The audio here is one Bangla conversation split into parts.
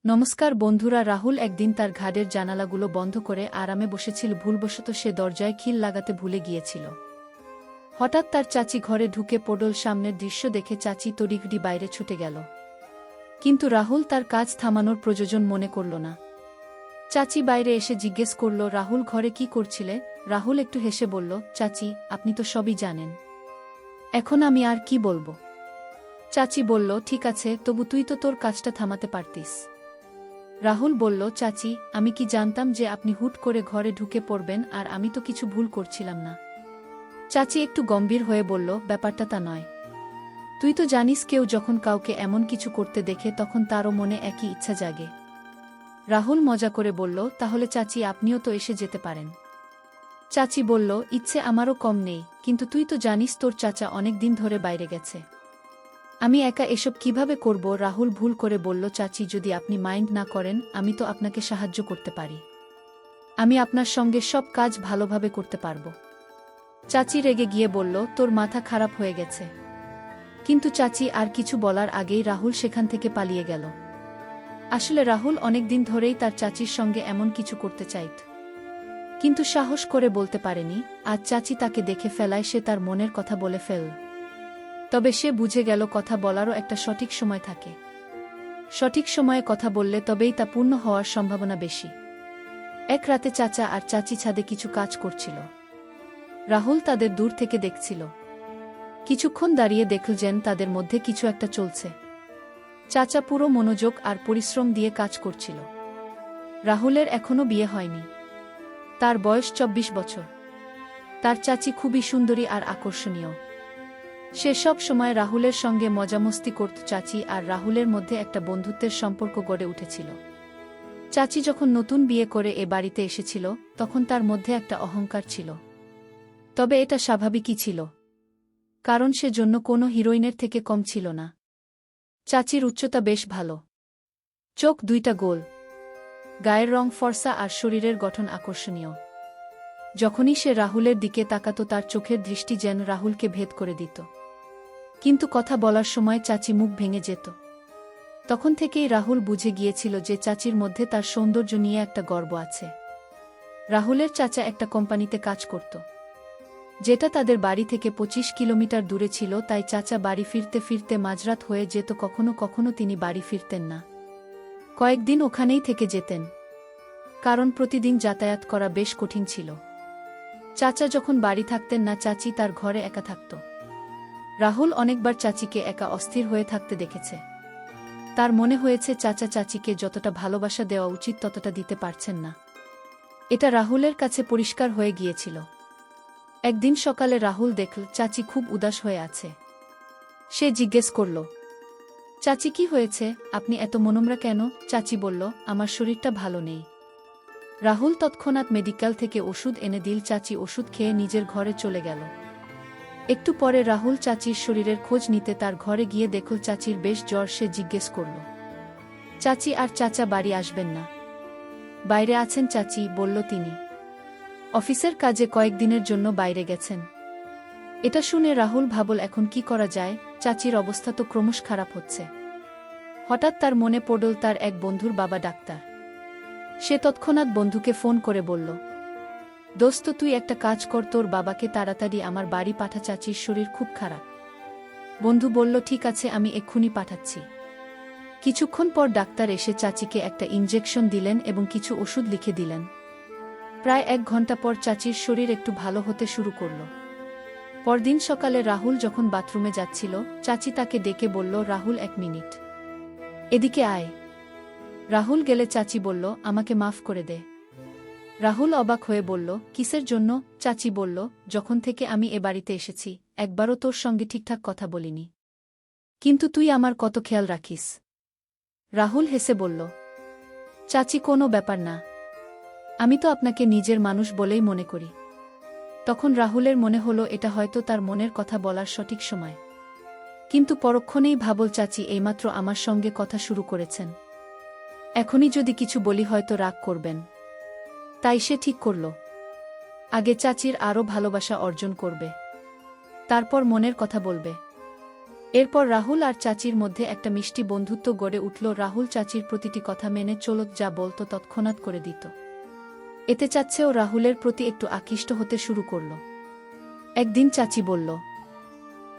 নমস্কার বন্ধুরা। রাহুল একদিন তার ঘাড়ের জানালাগুলো বন্ধ করে আরামে বসেছিল। ভুলবশত সে দরজায় খিল লাগাতে ভুলে গিয়েছিল। হঠাৎ তার চাচি ঘরে ঢুকে পড়ল। সামনের দৃশ্য দেখে চাচি তড়িঘড়ি বাইরে ছুটে গেল। কিন্তু রাহুল তার কাজ থামানোর প্রয়োজন মনে করল না। চাচি বাইরে এসে জিজ্ঞেস করল, রাহুল ঘরে কি করছিলে? রাহুল একটু হেসে বলল, চাচি আপনি তো সবই জানেন, এখন আমি আর কি বলবো। চাচি বলল, ঠিক আছে, তবু তুই তো তোর কাজটা থামাতে পারতিস। রাহুল বলল, চাচি আমি কি জানতাম যে আপনি হুট করে ঘরে ঢুকে পড়বেন, আর আমি তো কিছু ভুল করছিলাম না। চাচি একটু গম্ভীর হয়ে বলল, ব্যাপারটা তা নয়। তুই তো জানিস কেউ যখন কাউকে এমন কিছু করতে দেখে তখন তারও মনে একই ইচ্ছা জাগে। রাহুল মজা করে বলল, তাহলে চাচি আপনিও তো এসে যেতে পারেন। চাচি বলল, ইচ্ছে আমারও কম নেই, কিন্তু তুই তো জানিস তোর চাচা অনেক দিন ধরে বাইরে গেছে। আমি একা এসব কিভাবে করব? রাহুল ভুল করে বলল, চাচি যদি আপনি মাইন্ড না করেন আমি তো আপনাকে সাহায্য করতে পারি। আমি আপনার সঙ্গে সব কাজ ভালোভাবে করতে পারব। চাচি রেগে গিয়ে বলল, তোর মাথা খারাপ হয়ে গেছে। কিন্তু চাচি আর কিছু বলার আগেই রাহুল সেখান থেকে পালিয়ে গেল। আসলে রাহুল অনেক দিন ধরেই তার চাচির সঙ্গে এমন কিছু করতে চাইত, কিন্তু সাহস করে বলতে পারেনি। আজ চাচি তাকে দেখে ফেলায় সে তার মনের কথা বলে ফেল। তবে সে বুঝে গেল কথা বলারও একটা সঠিক সময় থাকে। সঠিক সময়ে কথা বললে তবেই তা পূর্ণ হওয়ার সম্ভাবনা বেশি। এক রাতে চাচা আর চাচি ছাদে কিছু কাজ করছিল। রাহুল তাদের দূর থেকে দেখছিল। কিছুক্ষণ দাঁড়িয়ে দেখল যেন তাদের মধ্যে কিছু একটা চলছে। চাচা পুরো মনোযোগ আর পরিশ্রম দিয়ে কাজ করছিল। রাহুলের এখনো বিয়ে হয়নি, তার বয়স 24 বছর। তার চাচি খুবই সুন্দরী আর আকর্ষণীয়। সে সব সময় রাহুলের সঙ্গে মজামস্তি করত। চাচি আর রাহুলের মধ্যে একটা বন্ধুত্বের সম্পর্ক গড়ে উঠেছিল। চাচি যখন নতুন বিয়ে করে এ বাড়িতে এসেছিল তখন তার মধ্যে একটা অহংকার ছিল। তবে এটা স্বাভাবিকই ছিল, কারণ সে জন্য কোনো হিরোইনের থেকে কম ছিল না। চাচির উচ্চতা বেশ ভালো, চোখ দুইটা গোল, গায়ের রং ফর্সা আর শরীরের গঠন আকর্ষণীয়। যখনই সে রাহুলের দিকে তাকাত তার চোখের দৃষ্টি যেন রাহুলকে ভেদ করে দিত। কিন্তু কথা বলার সময় চাচি মুখ ভেঙে যেত। তখন থেকেই রাহুল বুঝে গিয়েছিল যে চাচির মধ্যে তার সৌন্দর্য নিয়ে একটা গর্ব আছে। রাহুলের চাচা একটা কোম্পানিতে কাজ করত, যেটা তাদের বাড়ি থেকে 25 কিলোমিটার দূরে ছিল। তাই চাচা বাড়ি ফিরতে ফিরতে মাঝরাত হয়ে যেত। কখনো কখনো তিনি বাড়ি ফিরতেন না, কয়েকদিন ওখানেই থেকে যেতেন, কারণ প্রতিদিন যাতায়াত করা বেশ কঠিন ছিল। চাচা যখন বাড়ি থাকতেন না, চাচি তার ঘরে একা থাকত। রাহুল অনেকবার চাচিকে একা অস্থির হয়ে থাকতে দেখেছে। তার মনে হয়েছে চাচা চাচিকে যতটা ভালোবাসা দেওয়া উচিত ততটা দিতে পারছেন না। এটা রাহুলের কাছে পরিষ্কার হয়ে গিয়েছিল। একদিন সকালে রাহুল দেখল চাচি খুব উদাস হয়ে আছে। সে জিজ্ঞেস করল, চাচি কি হয়েছে? আপনি এত মনমরা কেন? চাচি বলল, আমার শরীরটা ভালো নেই। রাহুল তৎক্ষণাৎ মেডিকেল থেকে ওষুধ এনে দিল। চাচি ওষুধ খেয়ে নিজের ঘরে চলে গেল। একটু পরে রাহুল চাচির শরীরের খোঁজ নিতে তার ঘরে গিয়ে দেখল চাচির বেশ জ্বর। সে জিজ্ঞেস করল, চাচি আর চাচা বাড়ি আসবেন না? বাইরে আছেন চাচি, বলল তিনি। অফিসের কাজে কয়েকদিনের জন্য বাইরে গেছেন। এটা শুনে রাহুল ভাবল, এখন কি করা যায়? চাচির অবস্থা তো ক্রমশ খারাপ হচ্ছে। হঠাৎ তার মনে পড়ল তার এক বন্ধুর বাবা ডাক্তার। সে তৎক্ষণাৎ বন্ধুকে ফোন করে বলল, দোস্ত তুই একটা কাজ কর, তোর বাবাকে তাড়াতাড়ি আমার বাড়ি পাঠা, চাচির শরীর খুব খারাপ। বন্ধু বলল, ঠিক আছে, আমি এক্ষুনি পাঠাচ্ছি। কিছুক্ষণ পর ডাক্তার এসে চাচিকে একটা ইনজেকশন দিলেন এবং কিছু ওষুধ লিখে দিলেন। প্রায় 1 ঘন্টা পর চাচির শরীর একটু ভালো হতে শুরু করল। পরদিন সকালে রাহুল যখন বাথরুমে যাচ্ছিল, চাচি তাকে ডেকে বলল, রাহুল 1 মিনিট এদিকে আয়। রাহুল গেলে চাচি বলল, আমাকে মাফ করে দে। রাহুল অবাক হয়ে বলল, কিসের জন্য? চাচি বলল, যখন থেকে আমি এ বাড়িতে এসেছি একবারও তোর সঙ্গে ঠিকঠাক কথা বলিনি, কিন্তু তুই আমার কত খেয়াল রাখিস। রাহুল হেসে বলল, চাচি কোনো ব্যাপার না, আমি তো আপনাকে নিজের মানুষ বলেই মনে করি। তখন রাহুলের মনে হলো এটা হয়তো তার মনের কথা বলার সঠিক সময়। কিন্তু পরক্ষণেই ভাবল, চাচি এইমাত্র আমার সঙ্গে কথা শুরু করেছেন, এখনই যদি কিছু বলি হয়তো রাগ করবেন। তাই সে ঠিক করল, আগে চাচির আরও ভালোবাসা অর্জন করবে, তারপর মনের কথা বলবে। এরপর রাহুল আর চাচির মধ্যে একটা মিষ্টি বন্ধুত্ব গড়ে উঠল। রাহুল চাচির প্রতিটি কথা মেনে চলত, যা বলতো তৎক্ষণাৎ করে দিত। এতে চাচ্ছেও রাহুলের প্রতি একটু আকৃষ্ট হতে শুরু করল। একদিন চাচি বলল,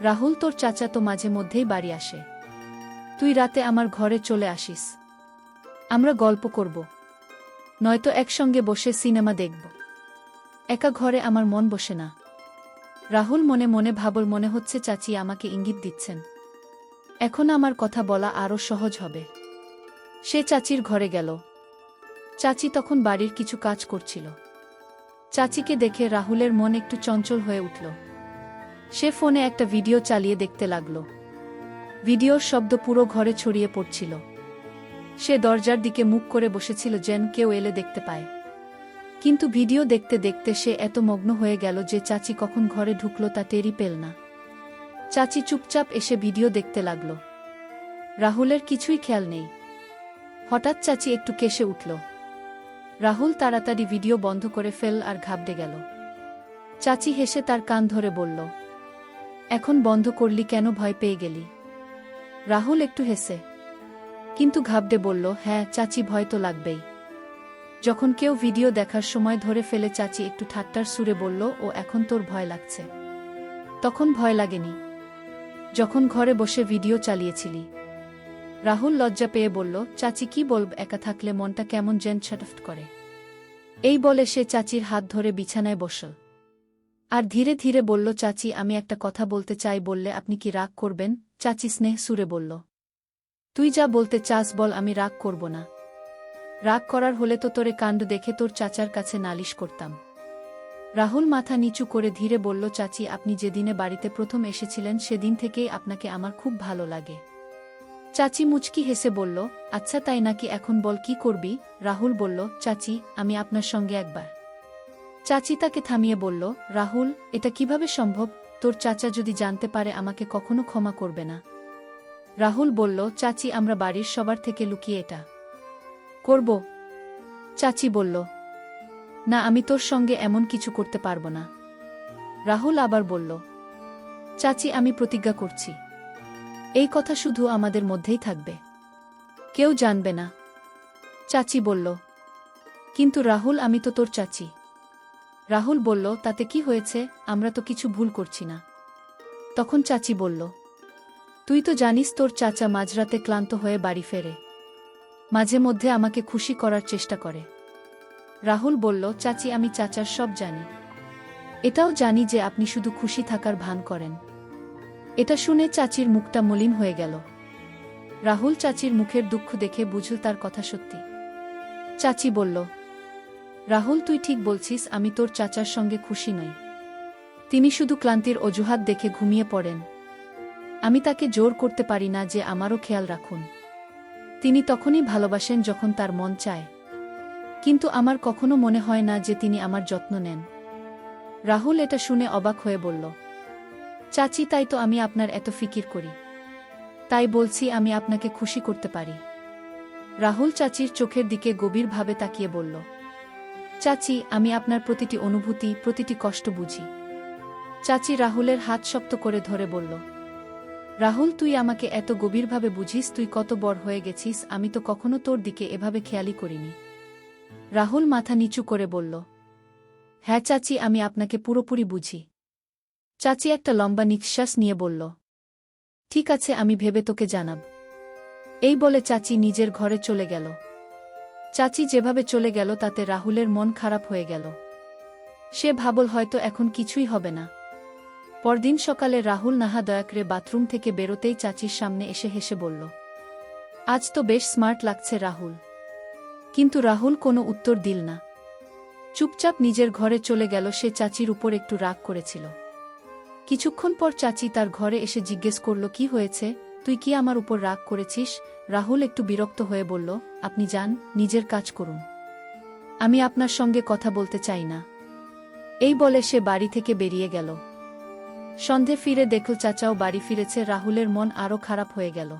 রাহুল, তোর চাচা তো মাঝে মধ্যেই বাড়ি আসে, তুই রাতে আমার ঘরে চলে আসিস, আমরা গল্প করব, নয়তো একসঙ্গে বসে সিনেমা দেখব। একা ঘরে আমার মন বসে না। রাহুল মনে মনে ভাবল, মনে হচ্ছে চাচি আমাকে ইঙ্গিত দিচ্ছেন, এখন আমার কথা বলা আরও সহজ হবে। সে চাচির ঘরে গেল। চাচি তখন বাড়ির কিছু কাজ করছিল। চাচিকে দেখে রাহুলের মন একটু চঞ্চল হয়ে উঠল। সে ফোনে একটা ভিডিও চালিয়ে দেখতে লাগল। ভিডিওর শব্দ পুরো ঘরে ছড়িয়ে পড়ছিল। সে দরজার দিকে মুখ করে বসেছিল, যেন কেউ এলে দেখতে পায়। কিন্তু ভিডিও দেখতে দেখতে সে এত মগ্ন হয়ে গেল যে চাচি কখন ঘরে ঢুকল তা টেরই পেল না। চাচি চুপচাপ এসে ভিডিও দেখতে লাগল। রাহুলের কিছুই খেয়াল নেই। হঠাৎ চাচি একটু কেসে উঠল। রাহুল তাড়াতাড়ি ভিডিও বন্ধ করে ফেল আর ঘাবড়ে গেল। চাচি হেসে তার কান ধরে বলল, এখন বন্ধ করলি কেন, ভয় পেয়ে গেলি? রাহুল একটু হেসে কিন্তু ঘাবড়ে বলল, হ্যাঁ চাচি, ভয় তো লাগবেই। যখন কেউ ভিডিও দেখার সময় ধরে ফেলে। চাচি একটু ঠাট্টার সুরে বলল, ও এখন তোর ভয় লাগছে, তখন ভয় লাগেনি যখন ঘরে বসে ভিডিও চালিয়েছিলি। রাহুল লজ্জা পেয়ে বলল, চাচি কি বলব, একা থাকলে মনটা কেমন যেন ছটফট করে। এই বলে সে চাচির হাত ধরে বিছানায় বসল আর ধীরে ধীরে বলল, চাচি আমি একটা কথা বলতে চাই, বললে আপনি কি রাগ করবেন? চাচি স্নেহ সুরে বলল, তুই যা বলতে চাস বল, আমি রাগ করব না। রাগ করার হলে তো তোরে কাণ্ড দেখে তোর চাচার কাছে নালিশ করতাম। রাহুল মাথা নিচু করে ধীরে বলল, চাচি আপনি যেদিনে বাড়িতে প্রথম এসেছিলেন সেদিন থেকেই আপনাকে আমার খুব ভালো লাগে। চাচি মুচকি হেসে বলল, আচ্ছা তাই নাকি, এখন বল কি করবি? রাহুল বলল, চাচি আমি আপনার সঙ্গে একবার। চাচি তাকে থামিয়ে বলল, রাহুল, এটা কিভাবে সম্ভব? তোর চাচা যদি জানতে পারে আমাকে কখনো ক্ষমা করবে না। রাহুল বলল, চাচি আমরা বাড়ির সবার থেকে লুকিয়ে এটা করব। চাচি বলল, না আমি তোর সঙ্গে এমন কিছু করতে পারব না। রাহুল আবার বলল, চাচি আমি প্রতিজ্ঞা করছি, এই কথা শুধু আমাদের মধ্যেই থাকবে, কেউ জানবে না। চাচি বলল, কিন্তু রাহুল আমি তো তোর চাচি। রাহুল বলল, তাতে কি হয়েছে, আমরা তো কিছু ভুল করছি না। তখন চাচি বলল, তুই তো জানিস তোর চাচা মাঝরাতে ক্লান্ত হয়ে বাড়ি ফেরে, মাঝে মধ্যে আমাকে খুশি করার চেষ্টা করে। রাহুল বলল, চাচি আমি চাচার সব জানি, এটাও জানি যে আপনি শুধু খুশি থাকার ভান করেন। এটা শুনে চাচির মুখটা মলিন হয়ে গেল। রাহুল চাচির মুখের দুঃখ দেখে বুঝল তার কথা সত্যি। চাচি বলল, রাহুল তুই ঠিক বলছিস, আমি তোর চাচার সঙ্গে খুশি নই। তিনি শুধু ক্লান্তির অজুহাত দেখে ঘুমিয়ে পড়েন। আমি তাকে জোর করতে পারি না যে আমারও খেয়াল রাখুন। তিনি তখনই ভালোবাসেন যখন তার মন চায়, কিন্তু আমার কখনো মনে হয় না যে তিনি আমার যত্ন নেন। রাহুল এটা শুনে অবাক হয়ে বলল, চাচি তাই তো আমি আপনার এত ফিকির করি, তাই বলছি আমি আপনাকে খুশি করতে পারি। রাহুল চাচির চোখের দিকে গভীরভাবে তাকিয়ে বলল, চাচি আমি আপনার প্রতিটি অনুভূতি, প্রতিটি কষ্ট বুঝি। চাচি রাহুলের হাত শক্ত করে ধরে বলল, রাহুল তুই আমাকে এত গভীরভাবে বুঝিস, তুই কত বড় হয়ে গেছিস, আমি তো কখনো তোর দিকে এভাবে খেয়ালই করিনি। রাহুল মাথা নিচু করে বলল, হ্যাঁ চাচি আমি আপনাকে পুরোপুরি বুঝি। চাচি একটা লম্বা নিঃশ্বাস নিয়ে বলল, ঠিক আছে আমি ভেবে তোকে জানাব। এই বলে চাচি নিজের ঘরে চলে গেল। চাচি যেভাবে চলে গেল তাতে রাহুলের মন খারাপ হয়ে গেল। সে ভাবল হয়তো এখন কিছুই হবে না। পরদিন সকালে রাহুল নাহা দয়া করে বাথরুম থেকে বেরোতেই চাচির সামনে এসে হেসে বলল, আজ তো বেশ স্মার্ট লাগছে রাহুল। কিন্তু রাহুল কোনো উত্তর দিল না। চুপচাপ নিজের ঘরে চলে গেল। সে চাচির উপর একটু রাগ করেছিল। কিছুক্ষণ পর চাচি তার ঘরে এসে জিজ্ঞেস করল, কি হয়েছে, তুই কি আমার উপর রাগ করেছিস? রাহুল একটু বিরক্ত হয়ে বলল, আপনি যান, নিজের কাজ করুন, আমি আপনার সঙ্গে কথা বলতে চাই না। এই বলে সে বাড়ি থেকে বেরিয়ে গেল। সন্ধে ফিরে দেখল চাচাও বাড়ি ফিরেছে। রাহুলের মন আরও খারাপ হয়ে গেল।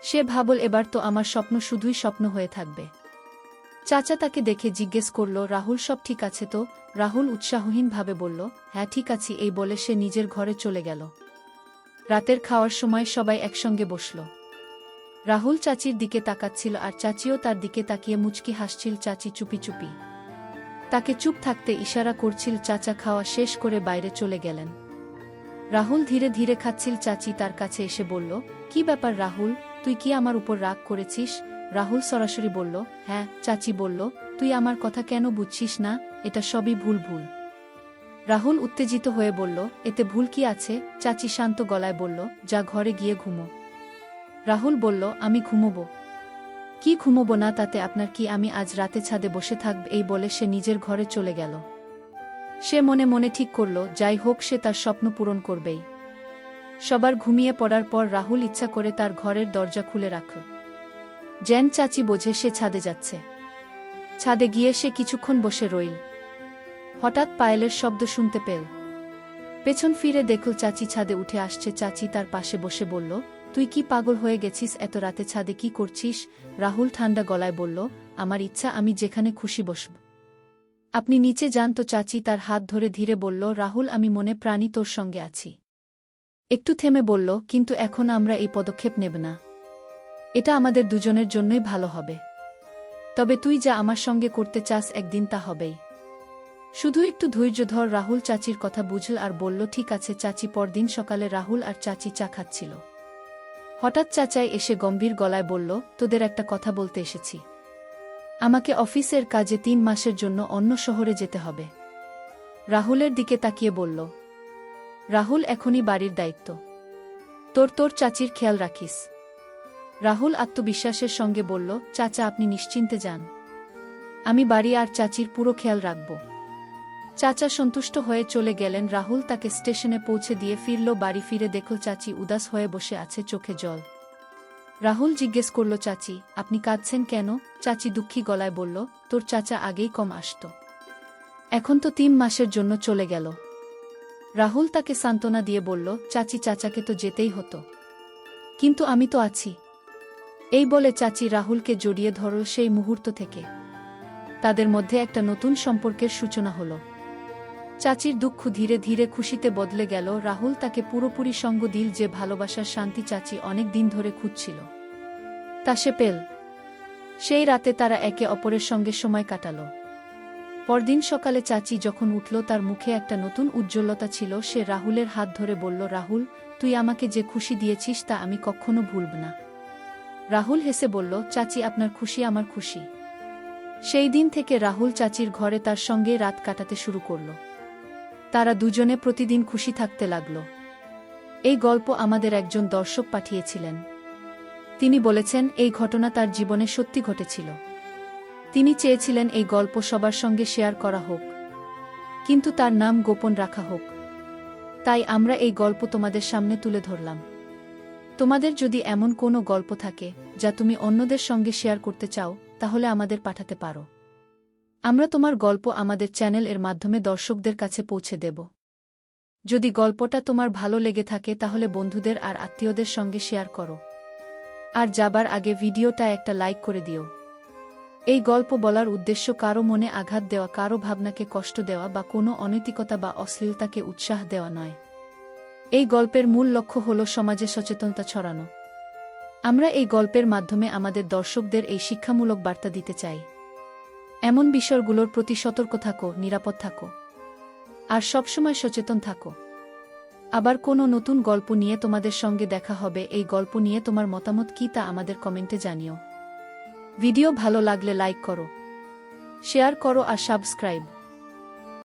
সে ভাবল, এবার তো আমার স্বপ্ন শুধুই স্বপ্ন হয়ে থাকবে। চাচা তাকে দেখে জিজ্ঞেস করল, রাহুল সব ঠিক আছে তো? রাহুল উৎসাহহীনভাবে বলল, হ্যাঁ ঠিক আছি। এই বলে সে নিজের ঘরে চলে গেল। রাতের খাওয়ার সময় সবাই একসঙ্গে বসল। রাহুল চাচির দিকে তাকাচ্ছিল আর চাচিও তার দিকে তাকিয়ে মুচকি হাসছিল। চাচি চুপি চুপি তাকে চুপ থাকতে ইশারা করছিল। চাচা খাওয়া শেষ করে বাইরে চলে গেলেন। রাহুল ধীরে ধীরে খাচ্ছিল। চাচি তার কাছে এসে বলল, কি ব্যাপার রাহুল, তুই কি আমার উপর রাগ করেছিস? রাহুল সরাসরি বলল, হ্যাঁ। চাচি বলল, তুই আমার কথা কেন বুঝছিস না? এটা সবই ভুল ভুল। রাহুল উত্তেজিত হয়ে বলল, এতে ভুল কি আছে? চাচি শান্ত গলায় বলল, যা ঘরে গিয়ে ঘুমো। রাহুল বলল, আমি ঘুমোবো? কি ঘুমোবো না তাতে আপনার কি? আমি আজ রাতে ছাদে বসে থাকব। এই বলে সে নিজের ঘরে চলে গেল। সে মনে মনে ঠিক করল, যাই হোক সে তার স্বপ্ন পূরণ করবেই। সবার ঘুমিয়ে পড়ার পর রাহুল ইচ্ছা করে তার ঘরের দরজা খুলে রাখল। যেন চাচি বোঝে সে ছাদে যাচ্ছে। ছাদে গিয়ে সে কিছুক্ষণ বসে রইল। হঠাৎ পায়েলের শব্দ শুনতে পেল। পেছন ফিরে দেখল চাচি ছাদে উঠে আসছে। চাচি তার পাশে বসে বলল, তুই কি পাগল হয়ে গেছিস? এত রাতে ছাদে কি করছিস? রাহুল ঠান্ডা গলায় বলল, আমার ইচ্ছা, আমি যেখানে খুশি বসব। আপনি নিচে যান তো। চাচি তার হাত ধরে ধীরে বলল, রাহুল, আমি মনে প্রাণী তোর সঙ্গে আছি। একটু থেমে বলল, কিন্তু এখন আমরা এই পদক্ষেপ নেব না। এটা আমাদের দুজনের জন্যই ভালো হবে। তবে তুই যা আমার সঙ্গে করতে চাস একদিন তা হবেই। শুধু একটু ধৈর্য ধর। রাহুল চাচির কথা বুঝল আর বলল, ঠিক আছে। চাচি পরদিন সকালে রাহুল আর চাচি চা খাচ্ছিল। হঠাৎ চাচাই এসে গম্ভীর গলায় বলল, তোদের একটা কথা বলতে এসেছি। আমাকে অফিসের কাজে 3 মাসের জন্য অন্য শহরে যেতে হবে। রাহুলের দিকে তাকিয়ে বলল, রাহুল, এখনই বাড়ির দায়িত্ব তোর চাচির খেয়াল রাখিস। রাহুল আত্মবিশ্বাসের সঙ্গে বলল, চাচা আপনি নিশ্চিন্তে যান, আমি বাড়ি আর চাচির পুরো খেয়াল রাখব। চাচা সন্তুষ্ট হয়ে চলে গেলেন। রাহুল তাকে স্টেশনে পৌঁছে দিয়ে ফিরল। বাড়ি ফিরে দেখল চাচি উদাস হয়ে বসে আছে, চোখে জল। রাহুল জিজ্ঞেস করল, চাচি আপনি কাঁদছেন কেন? চাচি দুঃখী গলায় বলল, তোর চাচা আগেই কম আসত, এখন তো 3 মাসের জন্য চলে গেল। রাহুল তাকে সান্ত্বনা দিয়ে বলল, চাচি চাচাকে তো যেতেই হতো, কিন্তু আমি তো আছি। এই বলে চাচি রাহুলকে জড়িয়ে ধরল। সেই মুহূর্ত থেকে তাদের মধ্যে একটা নতুন সম্পর্কের সূচনা হল। চাচির দুঃখ ধীরে ধীরে খুশিতে বদলে গেল। রাহুল তাকে পুরোপুরি সঙ্গ দিল। যে ভালোবাসার শান্তি চাচি অনেক দিন ধরে খুঁজছিল, তা সে পেল। সেই রাতে তারা একে অপরের সঙ্গে সময় কাটাল। পরদিন সকালে চাচি যখন উঠল, তার মুখে একটা নতুন উজ্জ্বলতা ছিল। সে রাহুলের হাত ধরে বলল, রাহুল, তুই আমাকে যে খুশি দিয়েছিস তা আমি কখনো ভুলব না। রাহুল হেসে বলল, চাচি আপনার খুশি আমার খুশি। সেই দিন থেকে রাহুল চাচির ঘরে তার সঙ্গে রাত কাটাতে শুরু করল। তারা দুজনে প্রতিদিন খুশি থাকতে লাগল। এই গল্প আমাদের একজন দর্শক পাঠিয়েছিলেন। তিনি বলেছেন, এই ঘটনা তার জীবনে সত্যি ঘটেছিল। তিনি চেয়েছিলেন এই গল্প সবার সঙ্গে শেয়ার করা হোক, কিন্তু তার নাম গোপন রাখা হোক। তাই আমরা এই গল্প তোমাদের সামনে তুলে ধরলাম। তোমাদের যদি এমন কোনো গল্প থাকে যা তুমি অন্যদের সঙ্গে শেয়ার করতে চাও, তাহলে আমাদের পাঠাতে পারো। আমরা তোমার গল্প আমাদের চ্যানেল এর মাধ্যমে দর্শকদের কাছে পৌঁছে দেব। যদি গল্পটা তোমার ভালো লেগে থাকে তাহলে বন্ধুদের আর আত্মীয়দের সঙ্গে শেয়ার করো। আর যাবার আগে ভিডিওটা একটা লাইক করে দিও। এই গল্প বলার উদ্দেশ্য কারো মনে আঘাত দেওয়া, কারো ভাবনাকে কষ্ট দেওয়া বা কোনো অনৈতিকতা বা অশ্লীলতাকে উৎসাহ দেওয়া নয়। এই গল্পের মূল লক্ষ্য হল সমাজে সচেতনতা ছড়ানো। আমরা এই গল্পের মাধ্যমে আমাদের দর্শকদের এই শিক্ষামূলক বার্তা দিতে চাই। এমন বিষয়গুলোর প্রতি সতর্ক থাকো, নিরাপদ থাকো, আর সবসময় সচেতন থাকো। আবার কোনো নতুন গল্প নিয়ে তোমাদের সঙ্গে দেখা হবে। এই গল্প নিয়ে তোমার মতামত কী তা আমাদের কমেন্টে জানিও। ভিডিও ভালো লাগলে লাইক করো, শেয়ার করো আর সাবস্ক্রাইব